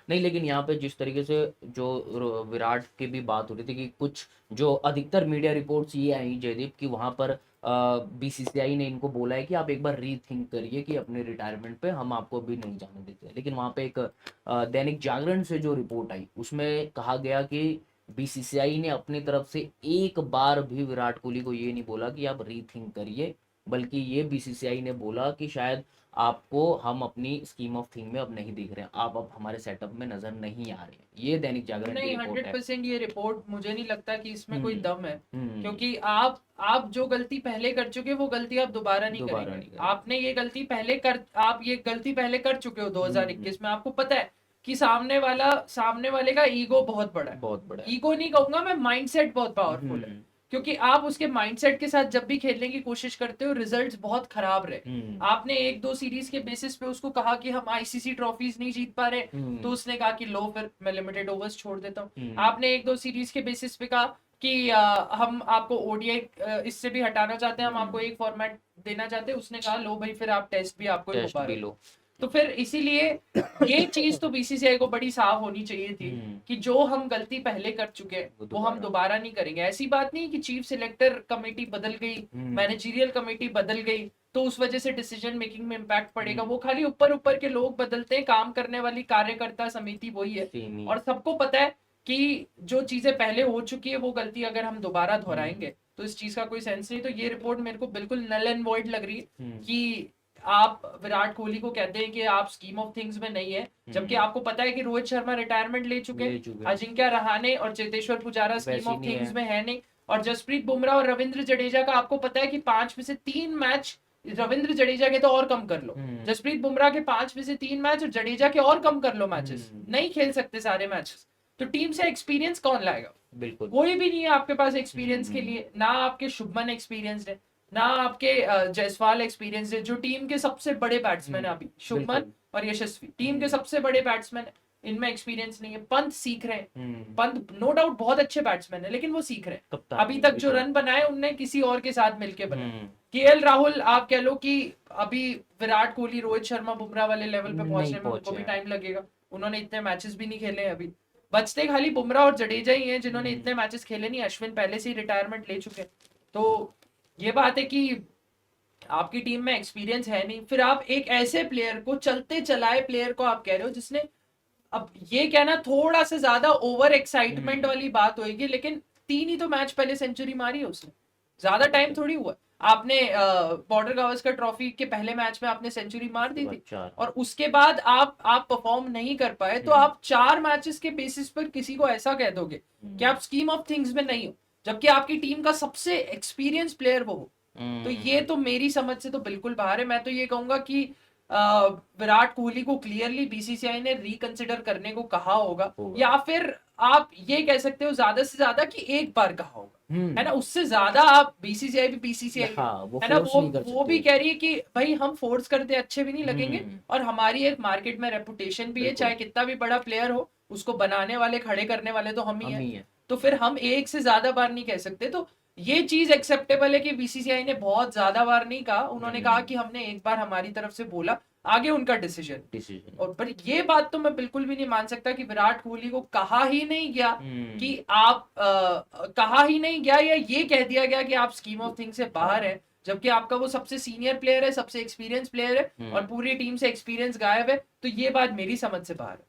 नहीं, लेकिन यहाँ पे जिस तरीके से जो विराट की भी बात हो रही थी कि कुछ जो अधिकतर मीडिया रिपोर्ट्स ये आई जयदीप कि वहाँ पर बीसीसीआई ने इनको बोला है कि आप एक बार रीथिंक करिए कि अपने रिटायरमेंट पे हम आपको भी नहीं जाने देते। लेकिन वहाँ पे एक दैनिक जागरण से जो रिपोर्ट आई उसमें कहा गया कि बीसीसीआई ने अपनी तरफ से एक बार भी विराट कोहली को ये नहीं बोला कि आप रीथिंक करिए, बल्कि ये बीसीसीआई ने बोला कि शायद आपको हम अपनी स्कीम ऑफ थिंग में अब नहीं दिख रहे हैं, आप अब हमारे सेटअप में नजर नहीं आ रहे हैं। ये दैनिक जागरण की नहीं, रिपोर्ट हंड्रेड है। परसेंट ये रिपोर्ट मुझे नहीं लगता कि इसमें कोई हम्म। दम है। हम्म। क्योंकि आप जो गलती पहले कर चुके हो वो गलती आप दोबारा नहीं दोबारा करेंगे। नहीं करेंगे। आपने ये गलती पहले कर आप ये गलती पहले कर चुके हो हम्म। 2021 में। आपको पता है कि सामने वाले का ईगो बहुत बड़ा है। बहुत बड़ा है। ईगो नहीं कहूंगा मैं, माइंडसेट बहुत पावरफुल है। हम्म। क्योंकि आप उसके माइंडसेट के साथ जब भी खेलने की कोशिश करते हो रिजल्ट्स बहुत खराब रहे। हम्म। आपने एक दो सीरीज के बेसिस पे उसको कहा कि हम आईसीसी ट्रॉफीज नहीं जीत पा रहे, तो हम्म। उसने कहा कि लो फिर मैं लिमिटेड ओवर्स छोड़ देता हूँ। हम्म। आपने एक दो सीरीज के बेसिस पे कहा कि हम आपको ओडीआई इससे भी हटाना चाहते हैं, हम आपको हम्म। एक फॉर्मेट देना चाहते हैं, उसने कहा लो भाई फिर आप टेस्ट भी आपको ही हो टेस्ट पा भी रहे हो। लो। तो फिर इसीलिए ये चीज तो बीसीसीआई को बड़ी साफ होनी चाहिए थी हम्म। कि जो हम गलती पहले कर चुके हैं वो वो हम दोबारा। दोबारा नहीं करेंगे। ऐसी बात नहीं कि चीफ सिलेक्टर कमेटी बदल गई, हम्म। मैनेजरियल कमेटी बदल गई तो उस वजह से डिसीजन मेकिंग में इम्पैक्ट पड़ेगा। हम्म। वो खाली ऊपर ऊपर के लोग बदलते हैं, काम करने वाली कार्यकर्ता समिति वही है। सेम ही और है। सबको पता है कि जो चीजें पहले हो चुकी है वो गलती अगर हम दोबारा हम्म। दोहराएंगे तो इस चीज का कोई सेंस नहीं। तो ये रिपोर्ट मेरे को बिल्कुल नल एंड वॉइड लग रही है हम्म। कि आप विराट कोहली को कहते हैं कि आप स्कीम ऑफ थिंग्स में नहीं है, जबकि आपको पता है कि रोहित शर्मा रिटायरमेंट ले चुके, ले चुके हैं। अजिंक्य रहाणे और चेतेश्वर पुजारा स्कीम वैसे ही ऑफ नहीं थिंग्स है। में है नहीं। और जसप्रीत बुमराह और रविंद्र जडेजा का आपको पता है कि 5 में से 3 मैच रविंद्र जडेजा के तो और कम कर लो, हम्म। जसप्रीत बुमराह के 5 में से 3 मैच और जडेजा के और कम कर लो मैचेस, हम्म। नहीं खेल सकते सारे मैचेस। तो टीम से एक्सपीरियंस कौन लाएगा? बिल्कुल। कोई भी नहीं है आपके पास एक्सपीरियंस के हम्म। लिए। ना आपके शुभमन एक्सपीरियंस है, ना आपके जायसवाल एक्सपीरियंस है जो टीम के सबसे बड़े बैट्समैन है अभी, शुभमन बिल्कुल। और यशस्वी टीम के हम्म। सबसे बड़े बैट्समैन है। इनमें एक्सपीरियंस नहीं है। पंत सीख रहे हैं, हम्म। पंत नो डाउट बहुत अच्छे बैट्समैन है लेकिन वो सीख रहे हैं। कप्तान अभी है तक अभी जो तो। रन बनाए उनने किसी और के साथ मिलके बनाए। हम्म। केएल राहुल आप कह लो कि अभी विराट कोहली रोहित शर्मा बुमराह वाले लेवल पे नहीं पहुंचने में उनको पहुंचे भी हैं। टाइम लगेगा। उन्होंने इतने मैचेस भी नहीं खेले हैं अभी। बचते खाली बुमराह और जडेजा ही हैं जिन्होंने हम्म। इतने मैचेस खेले नहीं। अश्विन पहले से ही रिटायरमेंट ले चुके हैं। तो ये बात है कि आपकी टीम में एक्सपीरियंस है नहीं। फिर आप एक ऐसे प्लेयर को, चलते चलाए प्लेयर को आप कह रहे हो जिसने, अब ये कहना थोड़ा सा ज्यादा ओवर एक्साइटमेंट हम्म। वाली बात होगी, लेकिन 3 ही तो मैच पहले सेंचुरी मारी है उसने। ज्यादा टाइम बिल्कुल। थोड़ी हुआ। आपने बॉर्डर गावस्कर ट्रॉफी के पहले मैच में आपने सेंचुरी मार उसके दी बाद थी। चार। और उसके बाद आप परफॉर्म नहीं कर पाए तो हम्म। आप 4 मैचेस के बेसिस पर किसी को ऐसा कह दोगे कि हम्म। आप स्कीम ऑफ थिंग्स में नहीं हो, जबकि आपकी टीम का सबसे एक्सपीरियंस प्लेयर वो हो। तो ये हम्म। तो मेरी समझ से तो बिल्कुल बाहर है। मैं तो ये कहूंगा कि विराट कोहली को क्लियरली बीसीसीआई ने रिकंसिडर करने को कहा होगा, होगा। या फिर आप ये कह सकते हो ज्यादा से ज्यादा कि एक बार कहा होगा, है ना। हम्म। उससे ज्यादा आप बीसीसीआई भी बीसीसीआई है हाँ, वो है ना। फोर्स वो नहीं कर वो सकते। भी कह रही है कि भाई हम फोर्स करते अच्छे भी नहीं लगेंगे, हम्म। और हमारी एक मार्केट में रेपुटेशन भी है, बिल्कुल। चाहे कितना भी बड़ा प्लेयर हो उसको बनाने वाले खड़े करने वाले तो हम ही हम है। ही है। तो फिर हम एक से ज्यादा बार नहीं कह सकते। तो ये चीज एक्सेप्टेबल है कि बीसीसीआई ने बहुत ज्यादा बार नहीं कहा, उन्होंने कहा हम्म। कि हमने एक बार हमारी तरफ से बोला, आगे उनका डिसीजन। डिसीजन। और पर ये बात तो मैं बिल्कुल भी नहीं मान सकता कि विराट कोहली को कहा ही नहीं गया कि हम्म। आप कहा ही नहीं गया या ये कह दिया गया कि आप स्कीम ऑफ थिंग से बाहर हाँ। है, जबकि आपका वो सबसे सीनियर प्लेयर है, सबसे एक्सपीरियंस प्लेयर है, और हम्म। पूरी टीम से एक्सपीरियंस गायब है। तो ये बात मेरी समझ से बाहर है।